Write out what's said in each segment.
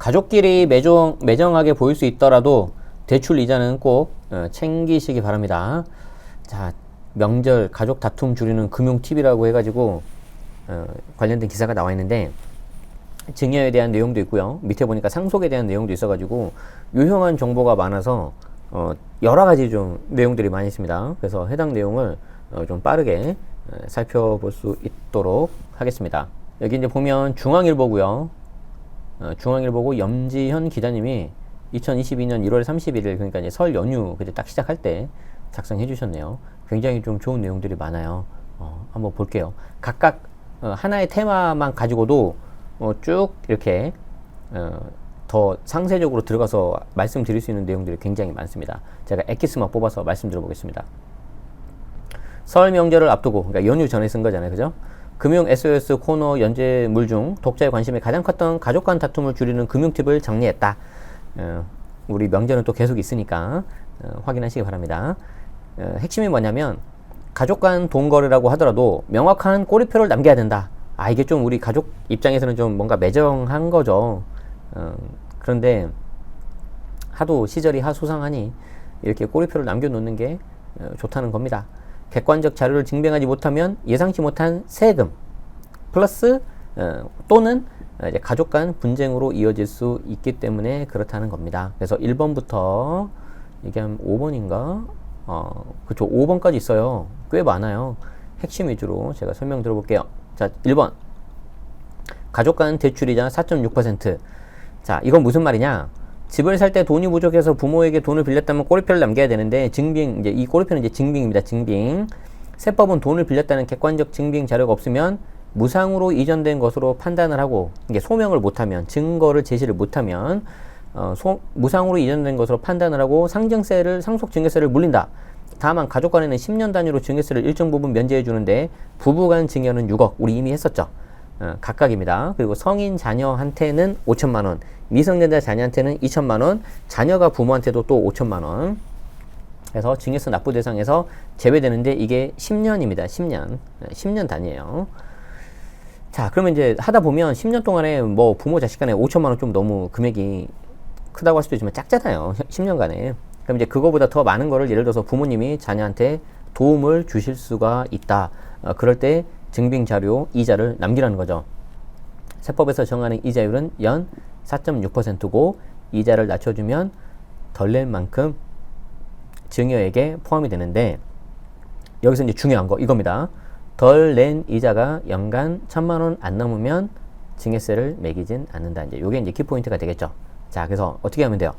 가족끼리 매정하게 보일 수 있더라도 대출 이자는 꼭 챙기시기 바랍니다. 자, 명절 가족 다툼 줄이는 금융 팁이라고 해가지고 관련된 기사가 나와 있는데 증여에 대한 내용도 있고요. 밑에 보니까 상속에 대한 내용도 있어가지고 유용한 정보가 많아서 여러 가지 좀 내용들이 많이 있습니다. 그래서 해당 내용을 좀 빠르게 살펴볼 수 있도록 하겠습니다. 여기 이제 보면 중앙일보고요. 중앙일보고 염지현 기자님이 2022년 1월 31일 그러니까 이제 설 연휴 그때 딱 시작할 때 작성해 주셨네요. 굉장히 좀 좋은 내용들이 많아요. 한번 볼게요. 각각 하나의 테마만 가지고도 쭉 이렇게 더 상세적으로 들어가서 말씀드릴 수 있는 내용들이 굉장히 많습니다. 제가 엑기스만 뽑아서 말씀드려 보겠습니다. 설 명절을 앞두고, 그러니까 연휴 전에 쓴 거잖아요. 그죠? 금융 SOS 코너 연재물 중 독자의 관심이 가장 컸던 가족 간 다툼을 줄이는 금융 팁을 정리했다. 우리 명절은 또 계속 있으니까 확인하시기 바랍니다. 핵심이 뭐냐면 가족 간 돈 거래라고 하더라도 명확한 꼬리표를 남겨야 된다. 이게 좀 우리 가족 입장에서는 좀 뭔가 매정한 거죠. 그런데 하도 시절이 하소상하니 이렇게 꼬리표를 남겨놓는 게 좋다는 겁니다. 객관적 자료를 증명하지 못하면 예상치 못한 세금 플러스 또는 이제 가족 간 분쟁으로 이어질 수 있기 때문에 그렇다는 겁니다. 그래서 1번부터 이게 한 5번인가? 그쵸, 5번까지 있어요. 꽤 많아요. 핵심 위주로 제가 설명 들어볼게요. 자, 1번. 가족 간 대출이자 4.6%. 자, 이건 무슨 말이냐? 집을 살 때 돈이 부족해서 부모에게 돈을 빌렸다면 꼬리표를 남겨야 되는데, 증빙, 이제 이 꼬리표는 이제 증빙입니다. 증빙. 세법은 돈을 빌렸다는 객관적 증빙 자료가 없으면 무상으로 이전된 것으로 판단을 하고, 이게 소명을 못하면, 증거를 제시를 못하면, 무상으로 이전된 것으로 판단을 하고 상증세를, 상속증여세를 물린다. 다만 가족 간에는 10년 단위로 증여세를 일정 부분 면제해 주는데 부부간 증여는 6억, 우리 이미 했었죠. 각각입니다. 그리고 성인 자녀한테는 5천만 원, 미성년자 자녀한테는 2천만 원, 자녀가 부모한테도 또 5천만 원. 그래서 증여세 납부 대상에서 제외되는데 이게 10년입니다. 10년 단위예요. 자, 그러면 이제 하다 보면 10년 동안에 뭐 부모 자식 간에 5천만 원 좀 너무 금액이 크다고 할 수도 있지만 작잖아요. 10년간에. 그럼 이제 그거보다 더 많은 거를 예를 들어서 부모님이 자녀한테 도움을 주실 수가 있다. 그럴 때 증빙 자료 이자를 남기라는 거죠. 세법에서 정하는 이자율은 연 4.6%고 이자를 낮춰주면 덜 낼 만큼 증여액에 포함이 되는데 여기서 이제 중요한 거 이겁니다. 덜 낸 이자가 연간 1,000만 원 안 넘으면 증여세를 매기진 않는다. 이제 요게 이제 키포인트가 되겠죠. 자, 그래서 어떻게 하면 돼요?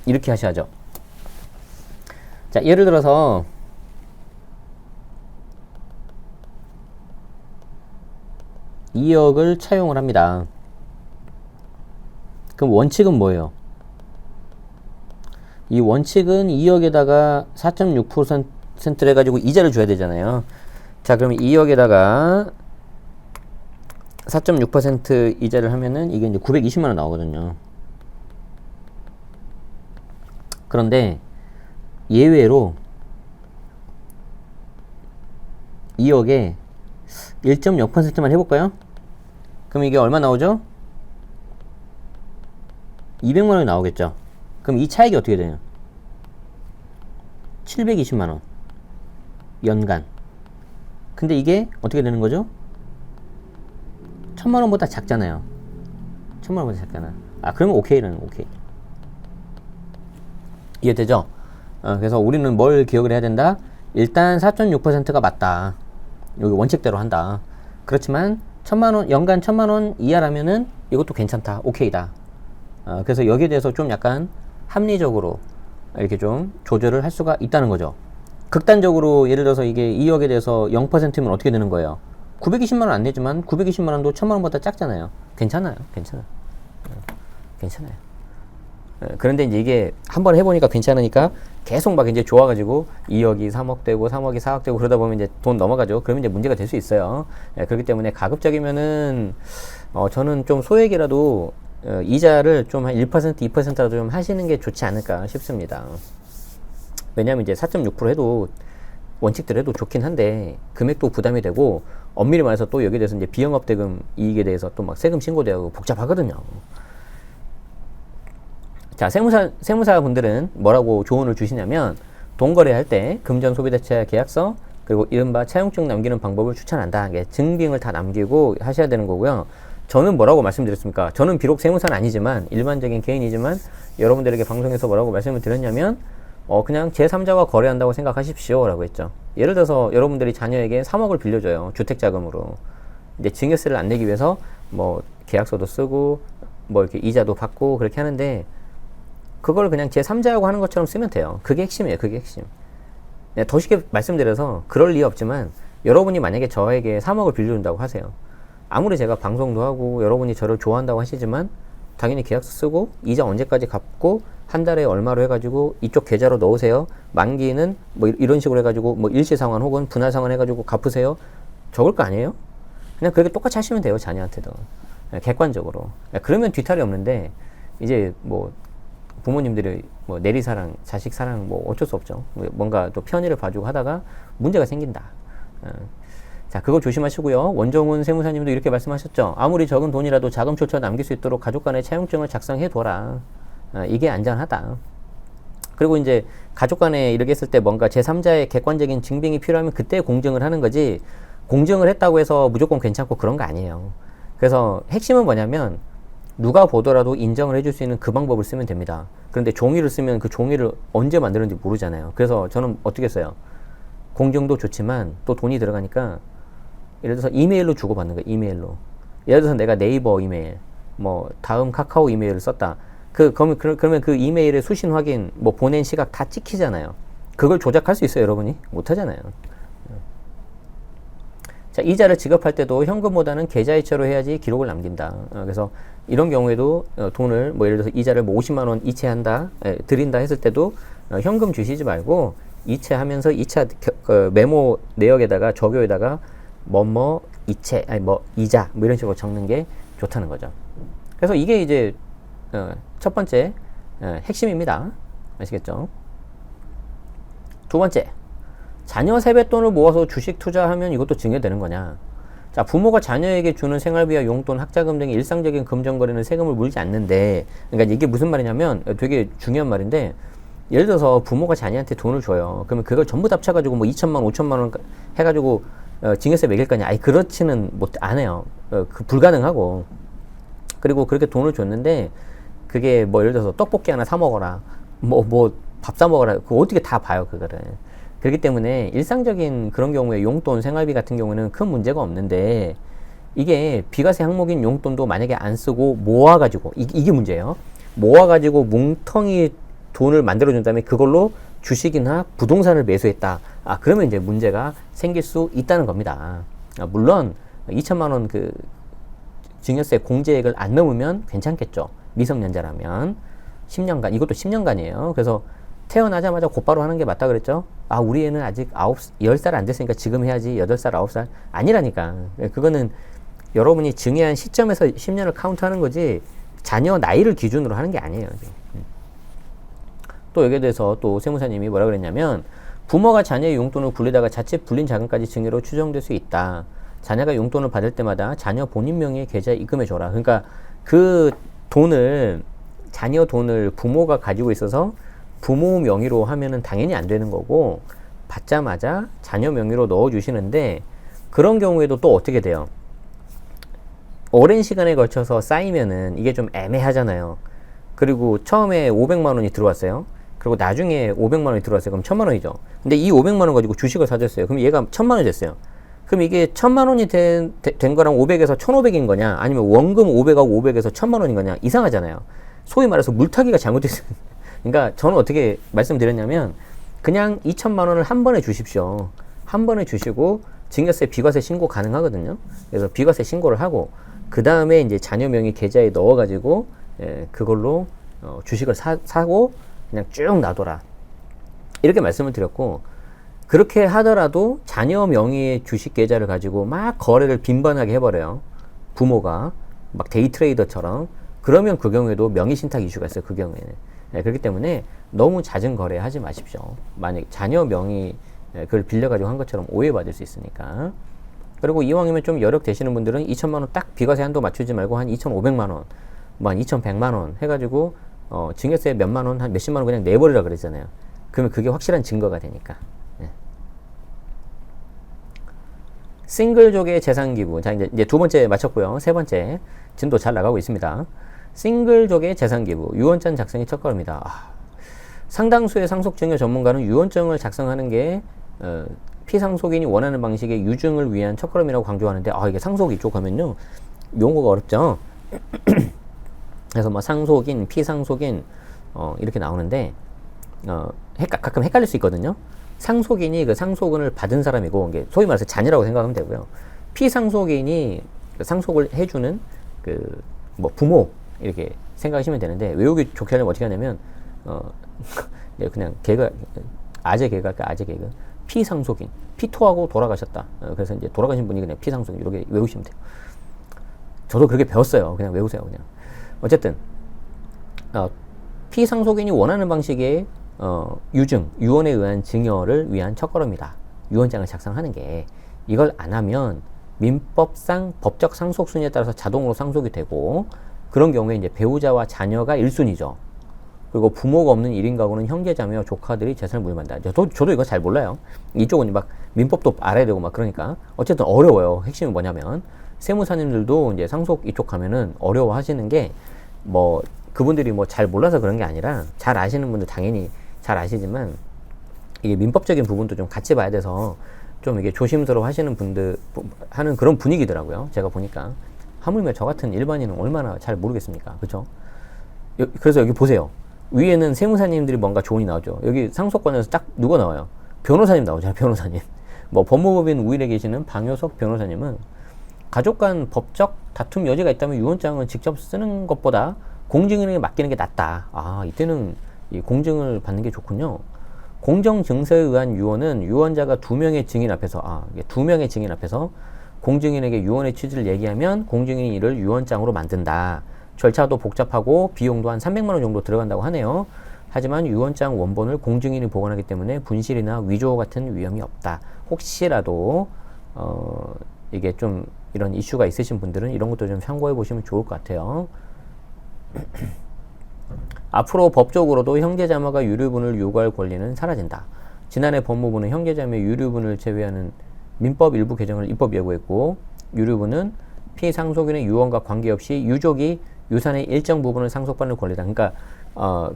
이렇게 하셔야죠. 자, 예를 들어서 2억을 차용을 합니다. 그럼 원칙은 뭐예요? 이 원칙은 2억에다가 4.6%를 해가지고 이자를 줘야 되잖아요. 자, 그러면 2억에다가 4.6% 이자를 하면은 이게 이제 920만 원 나오거든요. 그런데 예외로 2억에 1.0%만 해볼까요? 그럼 이게 얼마 나오죠? 200만 원이 나오겠죠. 그럼 이 차익이 어떻게 되냐? 720만 원 연간. 근데 이게 어떻게 되는 거죠? 1,000만 원보다 작잖아요. 1,000만 원보다 작잖아. 그러면 오케이라는 오케이. 이해되죠? 그래서 우리는 뭘 기억을 해야 된다? 일단 4.6%가 맞다. 여기 원칙대로 한다. 그렇지만 1,000만 원, 연간 1,000만 원 이하라면은 이것도 괜찮다. 오케이다. 그래서 여기에 대해서 좀 약간 합리적으로 이렇게 좀 조절을 할 수가 있다는 거죠. 극단적으로 예를 들어서 이게 2억에 대해서 0%면 어떻게 되는 거예요? 920만 원 안 내지만 920만 원도 1,000만 원보다 작잖아요. 괜찮아요. 괜찮아요. 그런데 이제 이게 한번 해보니까 괜찮으니까 계속 막 이제 좋아가지고 2억이 3억 되고 3억이 4억 되고 그러다 보면 이제 돈 넘어가죠. 그러면 이제 문제가 될 수 있어요. 그렇기 때문에 가급적이면은 저는 좀 소액이라도 이자를 좀 한 1%, 2%라도 좀 하시는 게 좋지 않을까 싶습니다. 왜냐하면 이제 4.6% 해도 원칙대로 해도 좋긴 한데 금액도 부담이 되고 엄밀히 말해서 또 여기에 대해서 이제 비영업대금 이익에 대해서 또 막 세금 신고되고 복잡하거든요. 자, 세무사 분들은 뭐라고 조언을 주시냐면, 돈 거래할 때 금전 소비대체 계약서, 그리고 이른바 차용증 남기는 방법을 추천한다. 이게 증빙을 다 남기고 하셔야 되는 거고요. 저는 뭐라고 말씀드렸습니까? 저는 비록 세무사는 아니지만, 일반적인 개인이지만, 여러분들에게 방송에서 뭐라고 말씀을 드렸냐면, 그냥 제3자와 거래한다고 생각하십시오. 라고 했죠. 예를 들어서 여러분들이 자녀에게 3억을 빌려줘요. 주택자금으로. 이제 증여세를 안 내기 위해서, 뭐, 계약서도 쓰고, 뭐, 이렇게 이자도 받고, 그렇게 하는데, 그걸 그냥 제3자하고 하는 것처럼 쓰면 돼요. 그게 핵심이에요. 그게 핵심. 네, 더 쉽게 말씀드려서 그럴 리 없지만 여러분이 만약에 저에게 3억을 빌려준다고 하세요. 아무리 제가 방송도 하고 여러분이 저를 좋아한다고 하시지만 당연히 계약서 쓰고 이자 언제까지 갚고 한 달에 얼마로 해가지고 이쪽 계좌로 넣으세요. 만기는 뭐 이런 식으로 해가지고 뭐 일시상환 혹은 분할상환 해가지고 갚으세요. 적을 거 아니에요? 그냥 그렇게 똑같이 하시면 돼요. 자녀한테도. 네, 객관적으로. 네, 그러면 뒤탈이 없는데 이제 뭐 부모님들이 뭐 내리사랑, 자식사랑 뭐 어쩔 수 없죠. 뭔가 또 편의를 봐주고 하다가 문제가 생긴다. 자, 그거 조심하시고요. 원정훈 세무사님도 이렇게 말씀하셨죠. 아무리 적은 돈이라도 자금조차 남길 수 있도록 가족 간의 차용증을 작성해둬라. 이게 안전하다. 그리고 이제 가족 간에 이렇게 했을 때 뭔가 제3자의 객관적인 증빙이 필요하면 그때 공증을 하는 거지, 공증을 했다고 해서 무조건 괜찮고 그런 거 아니에요. 그래서 핵심은 뭐냐면 누가 보더라도 인정을 해줄 수 있는 그 방법을 쓰면 됩니다. 그런데 종이를 쓰면 그 종이를 언제 만드는지 모르잖아요. 그래서 저는 어떻게 써요? 공증도 좋지만 또 돈이 들어가니까 예를 들어서 이메일로 주고받는 거예요. 이메일로. 예를 들어서 내가 네이버 이메일, 뭐 다음 카카오 이메일을 썼다. 그러면 그 이메일의 수신 확인, 뭐 보낸 시각 다 찍히잖아요. 그걸 조작할 수 있어요, 여러분이? 못하잖아요. 자, 이자를 지급할 때도 현금보다는 계좌이체로 해야지 기록을 남긴다. 그래서 이런 경우에도 돈을 뭐 예를 들어서 이자를 뭐 50만 원 이체한다, 드린다 했을 때도 현금 주시지 말고 이체하면서 메모 내역에다가 적요에다가 뭐뭐 이체, 아니 뭐 이자 뭐 이런 식으로 적는 게 좋다는 거죠. 그래서 이게 이제 첫 번째 핵심입니다. 아시겠죠? 두 번째, 자녀 세뱃돈을 모아서 주식 투자하면 이것도 증여되는 거냐? 자, 부모가 자녀에게 주는 생활비와 용돈, 학자금 등의 일상적인 금전거래는 세금을 물지 않는데, 그러니까 이게 무슨 말이냐면 되게 중요한 말인데, 예를 들어서 부모가 자녀한테 돈을 줘요. 그러면 그걸 전부 다 합쳐가지고 뭐 2천만, 5천만 원 해가지고 증여세 매길 거냐? 아니, 그렇지는 안 해요. 그 불가능하고. 그리고 그렇게 돈을 줬는데, 그게 뭐 예를 들어서 떡볶이 하나 사 먹어라. 뭐 밥 사 먹어라. 그거 어떻게 다 봐요, 그거를. 그렇기 때문에 일상적인 그런 경우에 용돈, 생활비 같은 경우는 큰 문제가 없는데, 이게 비과세 항목인 용돈도 만약에 안 쓰고 모아가지고, 이게 문제예요. 모아가지고 뭉텅이 돈을 만들어준 다음에 그걸로 주식이나 부동산을 매수했다. 그러면 이제 문제가 생길 수 있다는 겁니다. 물론 2천만 원 그 증여세 공제액을 안 넘으면 괜찮겠죠. 미성년자라면 10년간, 이것도 10년간이에요. 그래서 태어나자마자 곧바로 하는 게 맞다 그랬죠? 우리 애는 아직 10살 안 됐으니까 지금 해야지. 8살, 9살. 아니라니까. 그거는 여러분이 증여한 시점에서 10년을 카운트하는 거지, 자녀 나이를 기준으로 하는 게 아니에요. 또 여기에 대해서 또 세무사님이 뭐라 그랬냐면, 부모가 자녀의 용돈을 굴리다가 자칫 불린 자금까지 증여로 추정될 수 있다. 자녀가 용돈을 받을 때마다 자녀 본인 명의의 계좌에 입금해줘라. 그러니까 그 돈을, 자녀 돈을 부모가 가지고 있어서 부모 명의로 하면은 당연히 안 되는 거고, 받자마자 자녀 명의로 넣어주시는데, 그런 경우에도 또 어떻게 돼요? 오랜 시간에 걸쳐서 쌓이면은 이게 좀 애매하잖아요. 그리고 처음에 500만 원이 들어왔어요. 그리고 나중에 500만 원이 들어왔어요. 그럼 1000만 원이죠. 근데 이 500만 원 가지고 주식을 사줬어요. 그럼 얘가 1000만 원이 됐어요. 그럼 이게 1000만 원이 된 거랑 500에서 1500인 거냐? 아니면 원금 500하고 500에서 1000만 원인 거냐? 이상하잖아요. 소위 말해서 물타기가 잘못됐어요. 그러니까 저는 어떻게 말씀드렸냐면, 그냥 2천만 원을 한 번에 주십시오. 한 번에 주시고 증여세 비과세 신고 가능하거든요. 그래서 비과세 신고를 하고 그 다음에 이제 자녀 명의 계좌에 넣어가지고 그걸로 주식을 사고 그냥 쭉 놔둬라. 이렇게 말씀을 드렸고, 그렇게 하더라도 자녀 명의의 주식 계좌를 가지고 막 거래를 빈번하게 해버려요. 부모가 막 데이트레이더처럼. 그러면 그 경우에도 명의신탁 이슈가 있어요. 그 경우에는. 그렇기 때문에 너무 잦은 거래 하지 마십시오. 만약 자녀 명의 그걸 빌려가지고 한 것처럼 오해받을 수 있으니까. 그리고 이왕이면 좀 여력 되시는 분들은 2천만 원 딱 비과세 한도 맞추지 말고 한 2,500만 원, 뭐 한 2,100만 원 해가지고 증여세 몇만 원, 한 몇십만 원 그냥 내버리라 그랬잖아요. 그러면 그게 확실한 증거가 되니까. 예. 싱글족의 재산기부. 자, 이제 두 번째 마쳤고요. 세 번째. 진도 잘 나가고 있습니다. 싱글족의 재산기부. 유언장 작성이 첫걸음이다. 상당수의 상속증여 전문가는 유언장을 작성하는 게 피상속인이 원하는 방식의 유증을 위한 첫걸음이라고 강조하는데, 이게 상속 이쪽 하면요, 용어가 어렵죠. 그래서 뭐 상속인, 피상속인 이렇게 나오는데 가끔 헷갈릴 수 있거든요. 상속인이 그 상속을 받은 사람이고, 이게 소위 말해서 자녀라고 생각하면 되고요. 피상속인이 그 상속을 해주는 그 뭐 부모 이렇게 생각하시면 되는데, 외우기 좋게 하려면 어떻게 하냐면 그냥 개가 아재 개가 할까, 아재 개가 피상속인, 피토하고 돌아가셨다. 그래서 이제 돌아가신 분이 그냥 피상속인 이렇게 외우시면 돼요. 저도 그렇게 배웠어요. 그냥 외우세요. 그냥. 어쨌든 피상속인이 원하는 방식의 유증, 유언에 의한 증여를 위한 첫걸음이다. 유언장을 작성하는 게, 이걸 안 하면 민법상 법적 상속 순위에 따라서 자동으로 상속이 되고, 그런 경우에 이제 배우자와 자녀가 1순위죠. 그리고 부모가 없는 1인 가구는 형제, 자매와 조카들이 재산을 물려받는다. 저도 이거 잘 몰라요. 이쪽은 막 민법도 알아야 되고 막 그러니까. 어쨌든 어려워요. 핵심이 뭐냐면, 세무사님들도 이제 상속 이쪽 가면은 어려워 하시는 게, 뭐 그분들이 뭐 잘 몰라서 그런 게 아니라, 잘 아시는 분들 당연히 잘 아시지만, 이게 민법적인 부분도 좀 같이 봐야 돼서 좀 이게 조심스러워 하시는 분들 하는 그런 분위기더라고요. 제가 보니까. 하물며 저 같은 일반인은 얼마나 잘 모르겠습니까? 그렇죠? 그래서 여기 보세요. 위에는 세무사님들이 뭔가 조언이 나오죠. 여기 상속관에서 딱 누가 나와요? 변호사님 나오죠. 변호사님. 뭐 법무법인 우일에 계시는 방효석 변호사님은, 가족 간 법적 다툼 여지가 있다면 유언장은 직접 쓰는 것보다 공증인에게 맡기는 게 낫다. 이때는 이 공증을 받는 게 좋군요. 공정 증서에 의한 유언은 유언자가 2명의 증인 앞에서, 2명의 증인 앞에서 공증인에게 유언의 취지를 얘기하면 공증인이 이를 유언장으로 만든다. 절차도 복잡하고 비용도 한 300만 원 정도 들어간다고 하네요. 하지만 유언장 원본을 공증인이 보관하기 때문에 분실이나 위조 같은 위험이 없다. 혹시라도 이게 좀 이런 이슈가 있으신 분들은 이런 것도 좀 참고해 보시면 좋을 것 같아요. 앞으로 법적으로도 형제자매가 유류분을 요구할 권리는 사라진다. 지난해 법무부는 형제자매 유류분을 제외하는 민법 일부 개정을 입법 예고했고, 유류분은 피상속인의 유언과 관계없이 유족이 유산의 일정 부분을 상속받는 권리다. 그러니까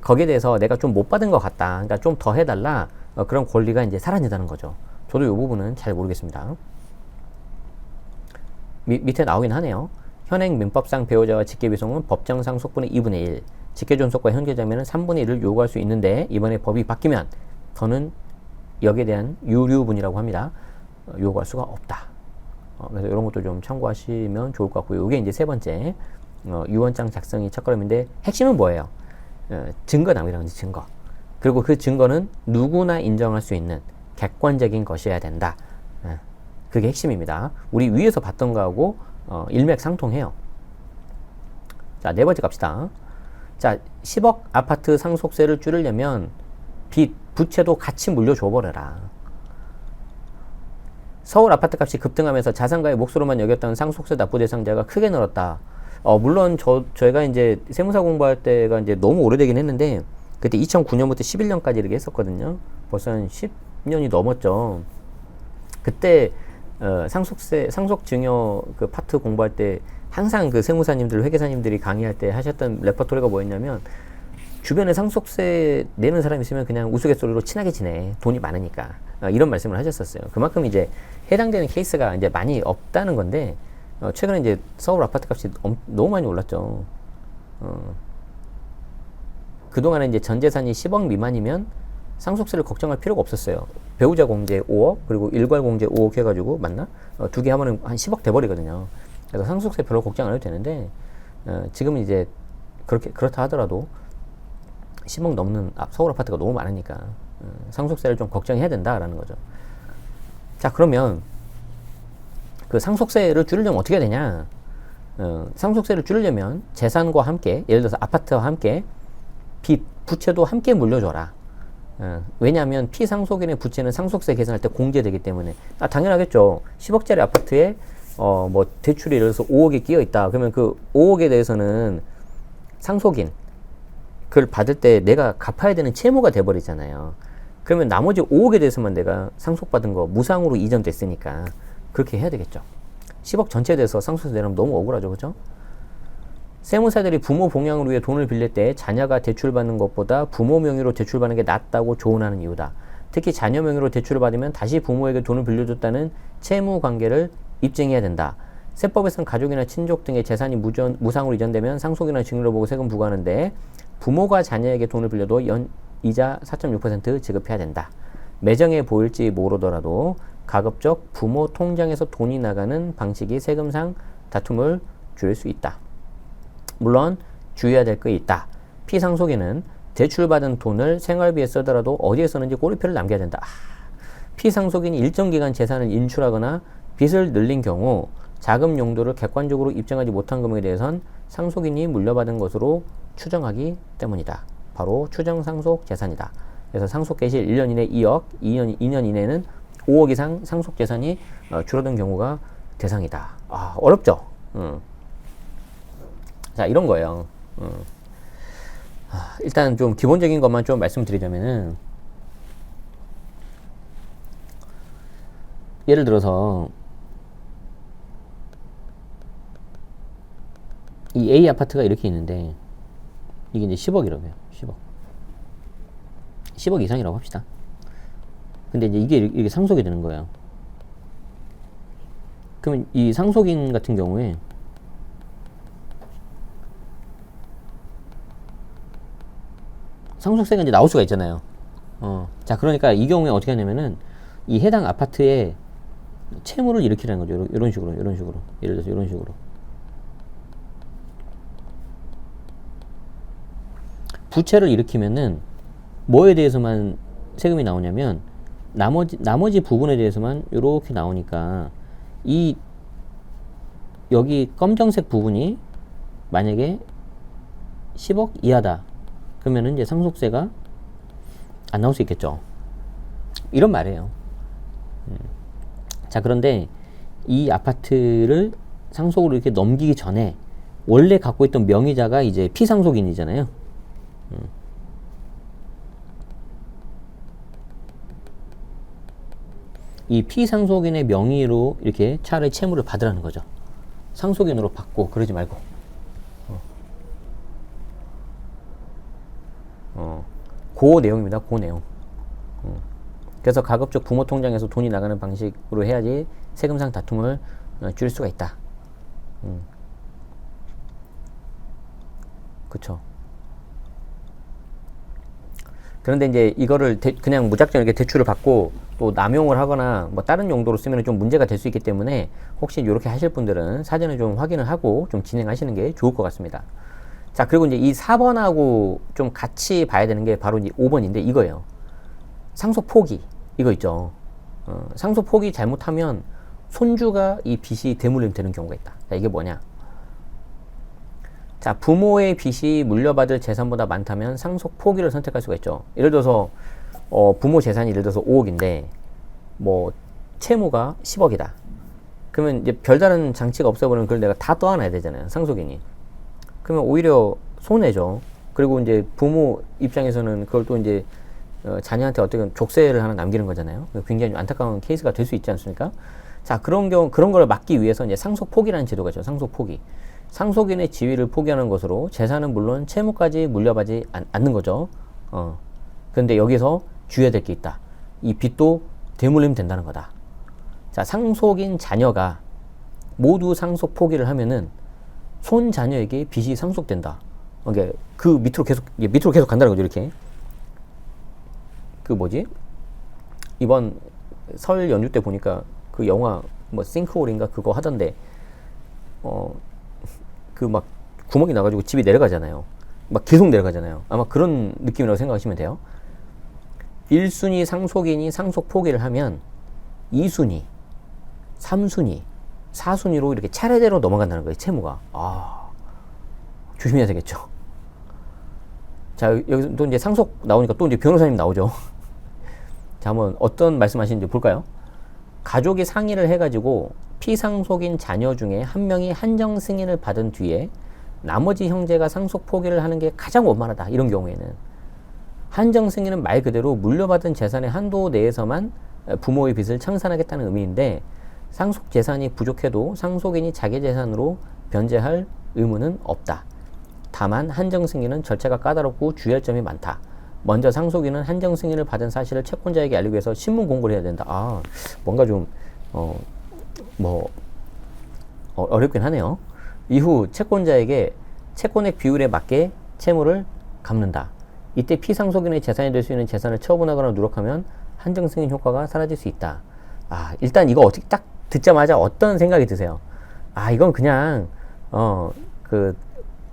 거기에 대해서 내가 좀 못 받은 것 같다, 그러니까 좀 더 해달라, 그런 권리가 이제 사라진다는 거죠. 저도 이 부분은 잘 모르겠습니다. 밑에 나오긴 하네요. 현행 민법상 배우자와 직계비속은 법정 상속분의 2분의 1, 직계존속과 형제자매는 3분의 1을 요구할 수 있는데, 이번에 법이 바뀌면 더는 여기에 대한 유류분이라고 합니다. 요구할 수가 없다. 그래서 이런 것도 좀 참고하시면 좋을 것 같고요. 이게 이제 세 번째, 유언장 작성이 첫걸음인데, 핵심은 뭐예요? 증거 남이라는 거지, 증거. 그리고 그 증거는 누구나 인정할 수 있는 객관적인 것이어야 된다. 그게 핵심입니다. 우리 위에서 봤던 거하고 일맥상통해요. 자, 네 번째 갑시다. 자, 10억 아파트 상속세를 줄이려면 빚, 부채도 같이 물려줘버려라. 서울 아파트 값이 급등하면서 자산가의 몫으로만 여겼던 상속세 납부 대상자가 크게 늘었다. 물론 저희가 이제 세무사 공부할 때가 이제 너무 오래되긴 했는데, 그때 2009년부터 11년까지 이렇게 했었거든요. 벌써 한 10년이 넘었죠. 그때 상속증여 그 파트 공부할 때 항상 그 세무사님들, 회계사님들이 강의할 때 하셨던 레퍼토리가 뭐였냐면, 주변에 상속세 내는 사람이 있으면 그냥 우스갯소리로 친하게 지내. 돈이 많으니까. 이런 말씀을 하셨었어요. 그만큼 이제 해당되는 케이스가 이제 많이 없다는 건데, 최근에 이제 서울 아파트 값이 너무 많이 올랐죠. 그동안에 이제 전 재산이 10억 미만이면 상속세를 걱정할 필요가 없었어요. 배우자 공제 5억, 그리고 일괄 공제 5억 해가지고, 맞나? 두 개 하면은 한 10억 돼버리거든요. 그래서 상속세 별로 걱정 안 해도 되는데, 지금은 이제 그렇다 하더라도 10억 넘는 서울 아파트가 너무 많으니까 상속세를 좀 걱정해야 된다라는 거죠. 자, 그러면 그 상속세를 줄이려면 어떻게 해야 되냐? 상속세를 줄이려면 재산과 함께, 예를 들어서 아파트와 함께 빚, 부채도 함께 물려줘라. 왜냐하면 피상속인의 부채는 상속세 계산할 때 공제되기 때문에. 당연하겠죠. 10억짜리 아파트에 뭐 대출이 예를 들어서 5억이 끼어 있다. 그러면 그 5억에 대해서는 상속인, 그걸 받을 때 내가 갚아야 되는 채무가 돼버리잖아요. 그러면 나머지 5억에 대해서만 내가 상속받은 거 무상으로 이전됐으니까 그렇게 해야 되겠죠. 10억 전체에 대해서 상속세 내려면 너무 억울하죠. 그죠? 세무사들이 부모 봉양을 위해 돈을 빌릴 때 자녀가 대출받는 것보다 부모 명의로 대출받는 게 낫다고 조언하는 이유다. 특히 자녀 명의로 대출을 받으면 다시 부모에게 돈을 빌려줬다는 채무 관계를 입증해야 된다. 세법에서는 가족이나 친족 등의 재산이 무상으로 이전되면 상속이나 증여로 보고 세금 부과하는데 부모가 자녀에게 돈을 빌려도 이자 4.6% 지급해야 된다. 매정해 보일지 모르더라도 가급적 부모 통장에서 돈이 나가는 방식이 세금상 다툼을 줄일 수 있다. 물론 주의해야 될 게 있다. 피상속인은 대출받은 돈을 생활비에 쓰더라도 어디에 쓰는지 꼬리표를 남겨야 된다. 피상속인이 일정 기간 재산을 인출하거나 빚을 늘린 경우 자금 용도를 객관적으로 입증하지 못한 금액에 대해선 상속인이 물려받은 것으로 추정하기 때문이다. 바로 추정상속 재산이다. 그래서 상속 개시 1년 이내 2억, 2년 이내는 5억 이상 상속 재산이 줄어든 경우가 대상이다. 어렵죠? 자, 이런 거예요. 일단 좀 기본적인 것만 좀 말씀드리자면은, 예를 들어서 이 A 아파트가 이렇게 있는데 이게 이제 10억이라고요. 10억 이상이라고 합시다. 근데 이제 이게 이렇게 상속이 되는 거예요. 그러면 이 상속인 같은 경우에 상속세가 이제 나올 수가 있잖아요. 자, 그러니까 이 경우에 어떻게 하냐면은 이 해당 아파트에 채무를 일으키라는 거죠. 이런 식으로. 예를 들어서 이런 식으로. 부채를 일으키면은 뭐에 대해서만 세금이 나오냐면 나머지 부분에 대해서만 이렇게 나오니까 여기 검정색 부분이 만약에 10억 이하다. 그러면은 이제 상속세가 안 나올 수 있겠죠. 이런 말이에요. 자, 그런데 이 아파트를 상속으로 이렇게 넘기기 전에 원래 갖고 있던 명의자가 이제 피상속인이잖아요. 이 피상속인의 명의로 이렇게 차라리 채무를 받으라는 거죠. 상속인으로 받고 그러지 말고. 그 내용입니다. 그 내용. 그래서 가급적 부모 통장에서 돈이 나가는 방식으로 해야지 세금상 다툼을 줄일 수가 있다. 그쵸. 그런데 이제 이거를 그냥 무작정 이렇게 대출을 받고 또 남용을 하거나 뭐 다른 용도로 쓰면 좀 문제가 될 수 있기 때문에 혹시 이렇게 하실 분들은 사전에 좀 확인을 하고 좀 진행하시는 게 좋을 것 같습니다. 자, 그리고 이제 이 4번하고 좀 같이 봐야 되는 게 바로 이제 5번인데 이거예요. 상속 포기. 이거 있죠. 상속 포기 잘못하면 손주가 이 빚이 대물림 되는 경우가 있다. 자, 이게 뭐냐? 자, 부모의 빚이 물려받을 재산보다 많다면 상속 포기를 선택할 수가 있죠. 예를 들어서 부모 재산이 예를 들어서 5억인데 뭐 채무가 10억이다. 그러면 이제 별다른 장치가 없어버리면 그걸 내가 다 떠안아야 되잖아요. 상속인이. 그러면 오히려 손해죠. 그리고 이제 부모 입장에서는 그걸 또 이제 자녀한테 어떻게 족쇄를 하나 남기는 거잖아요. 굉장히 안타까운 케이스가 될 수 있지 않습니까? 자, 그런 걸 막기 위해서 이제 상속 포기라는 제도가 있죠. 상속 포기. 상속인의 지위를 포기하는 것으로 재산은 물론 채무까지 물려받지 않는 거죠. 그런데 여기서 주의해야 될 게 있다. 이 빚도 대물림 된다는 거다. 자, 상속인 자녀가 모두 상속 포기를 하면은 손 자녀에게 빚이 상속된다. 그러니까 그 밑으로 계속 간다는 거죠. 이렇게. 그 뭐지? 이번 설 연휴 때 보니까 그 영화 뭐 싱크홀인가 그거 하던데 그 막 구멍이 나가지고 집이 내려가잖아요. 막 계속 내려가잖아요. 아마 그런 느낌이라고 생각하시면 돼요. 1순위 상속인이 상속 포기를 하면 2순위, 3순위, 4순위로 이렇게 차례대로 넘어간다는 거예요. 채무가. 조심해야 되겠죠. 자, 여기서 또 이제 상속 나오니까 또 이제 변호사님 나오죠. 자, 한번 어떤 말씀하시는지 볼까요? 가족이 상의를 해가지고 피상속인 자녀 중에 한 명이 한정 승인을 받은 뒤에 나머지 형제가 상속 포기를 하는 게 가장 원만하다. 이런 경우에는 한정 승인은 말 그대로 물려받은 재산의 한도 내에서만 부모의 빚을 청산하겠다는 의미인데, 상속 재산이 부족해도 상속인이 자기 재산으로 변제할 의무는 없다. 다만 한정 승인은 절차가 까다롭고 주의할 점이 많다. 먼저 상속인은 한정 승인을 받은 사실을 채권자에게 알리기 위해서 신문 공고를 해야 된다. 뭔가 좀 어렵긴 하네요. 이후 채권자에게 채권액 비율에 맞게 채무를 갚는다. 이때 피상속인의 재산이 될 수 있는 재산을 처분하거나 누락하면 한정 승인 효과가 사라질 수 있다. 일단 이거 어떻게 딱 듣자마자 어떤 생각이 드세요? 이건 그냥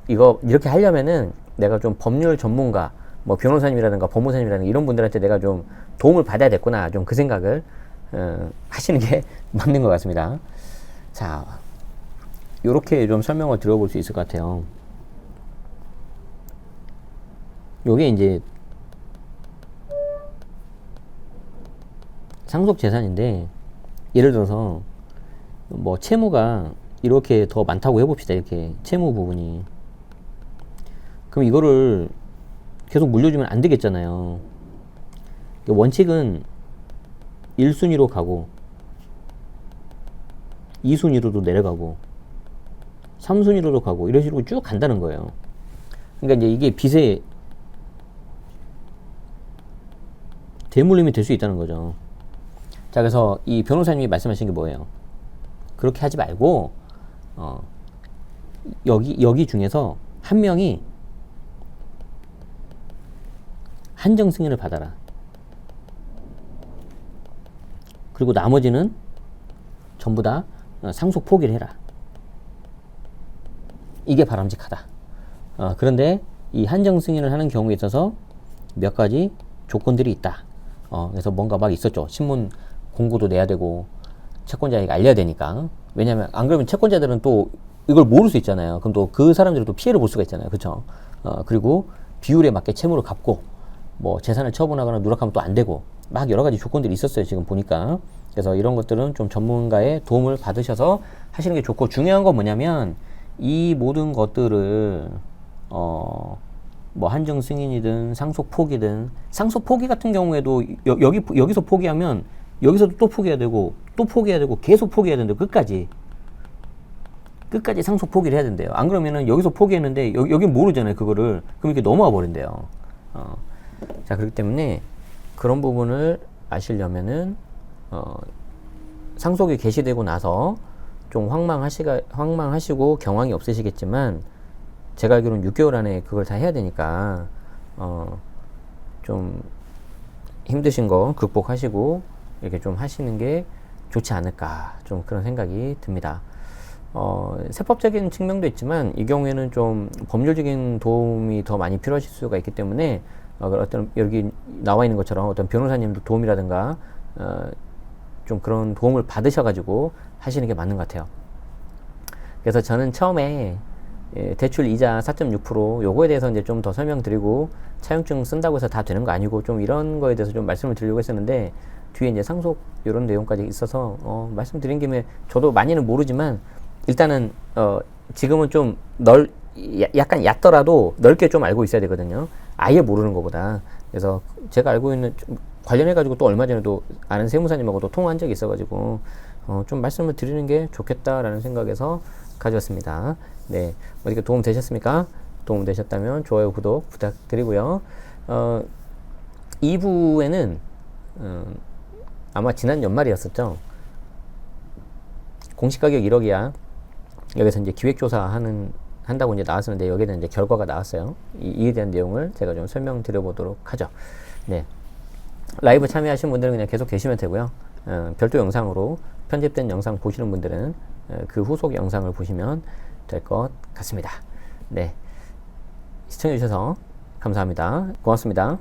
이거 이렇게 하려면은 내가 좀 법률 전문가, 뭐 변호사님이라든가 법무사님이라든가 이런 분들한테 내가 좀 도움을 받아야 됐구나, 좀 그 생각을 하시는 게 맞는 것 같습니다. 자, 요렇게 좀 설명을 드려볼 수 있을 것 같아요. 요게 이제 상속 재산인데, 예를 들어서 뭐 채무가 이렇게 더 많다고 해봅시다. 이렇게 채무 부분이. 그럼 이거를 계속 물려주면 안 되겠잖아요. 원칙은 1순위로 가고 2순위로도 내려가고 3순위로도 가고 이런 식으로 쭉 간다는 거예요. 그러니까 이제 이게 빚의 대물림이 될 수 있다는 거죠. 자, 그래서 이 변호사님이 말씀하신 게 뭐예요? 그렇게 하지 말고 여기 중에서 한 명이 한정 승인을 받아라. 그리고 나머지는 전부 다 상속 포기를 해라. 이게 바람직하다. 그런데 이 한정 승인을 하는 경우에 있어서 몇 가지 조건들이 있다. 그래서 뭔가 막 있었죠. 신문 공고도 내야 되고 채권자에게 알려야 되니까. 왜냐면 안 그러면 채권자들은 또 이걸 모를 수 있잖아요. 그럼 또 그 사람들이 또 피해를 볼 수가 있잖아요. 그쵸? 그리고 비율에 맞게 채무를 갚고 뭐 재산을 처분하거나 누락하면 또 안 되고 막 여러 가지 조건들이 있었어요. 지금 보니까. 그래서 이런 것들은 좀 전문가의 도움을 받으셔서 하시는 게 좋고, 중요한 건 뭐냐면 이 모든 것들을 뭐 한정 승인이든 상속 포기든, 상속 포기 같은 경우에도 여기서 포기하면 여기서도 또 포기해야 되고 또 포기해야 되고 계속 포기해야 되는데 끝까지 상속 포기를 해야 된대요. 안 그러면은 여기서 포기했는데 여긴 모르잖아요. 그거를. 그럼 이렇게 넘어가 버린대요. 자, 그렇기 때문에 그런 부분을 아시려면은 상속이 개시되고 나서 좀 황망하시고 경황이 없으시겠지만, 제가 알기로는 6개월 안에 그걸 다 해야 되니까 좀 힘드신 거 극복하시고 이렇게 좀 하시는 게 좋지 않을까, 좀 그런 생각이 듭니다. 세법적인 측면도 있지만 이 경우에는 좀 법률적인 도움이 더 많이 필요하실 수가 있기 때문에 어떤 여기 나와 있는 것처럼 어떤 변호사님도 도움이라든가 좀 그런 도움을 받으셔가지고 하시는 게 맞는 것 같아요. 그래서 저는 처음에 대출 이자 4.6% 요거에 대해서 이제 좀 더 설명드리고, 차용증 쓴다고 해서 다 되는 거 아니고 좀 이런 거에 대해서 좀 말씀을 드리려고 했었는데, 뒤에 이제 상속 이런 내용까지 있어서 말씀드린 김에 저도 많이는 모르지만 일단은 지금은 좀 약간 얕더라도 넓게 좀 알고 있어야 되거든요. 아예 모르는 것보다. 그래서 제가 알고 있는 관련해가지고 또 얼마 전에도 아는 세무사님하고도 통화한 적이 있어가지고 좀 말씀을 드리는 게 좋겠다라는 생각에서 가져왔습니다. 네, 어떻게 도움 되셨습니까? 도움 되셨다면 좋아요, 구독 부탁드리고요. 2부에는 아마 지난 연말이었었죠. 공시가격 1억이야. 여기서 이제 기획조사 한다고 이제 나왔었는데, 여기에 대한 이제 결과가 나왔어요. 이에 대한 내용을 제가 좀 설명드려 보도록 하죠. 네. 라이브 참여하신 분들은 그냥 계속 계시면 되고요. 별도 영상으로 편집된 영상 보시는 분들은 그 후속 영상을 보시면 될 것 같습니다. 네. 시청해주셔서 감사합니다. 고맙습니다.